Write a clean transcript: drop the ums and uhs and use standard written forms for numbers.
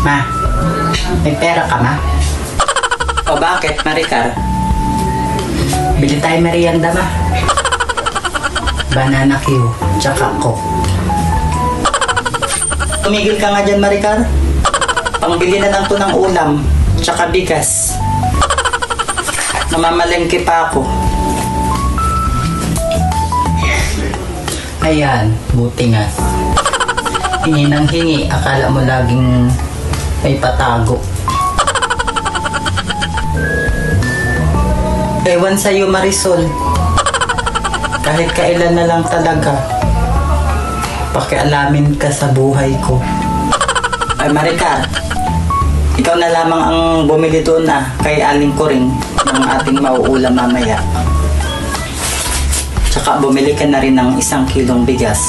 Ma, may pera ka, ma? O bakit, Maricar? Bili tayo merienda, ma. Banana Q, tsaka Coke. Tumigil ka nga dyan, Maricar. Pangbili na lang to ng ulam, tsaka bigas. Namamalengke pa ako. Ayan, buti nga. Hingi ng hingi, akala mo laging may patago. Ewan sa'yo, Marisol. Kahit kailan na lang talaga, pakialamin ka sa buhay ko. Ay, Maricar, ikaw na lamang ang bumili doon kay Aling Coring ng ating mauulam mamaya. Tsaka bumili ka na rin ng 1 kilong bigas.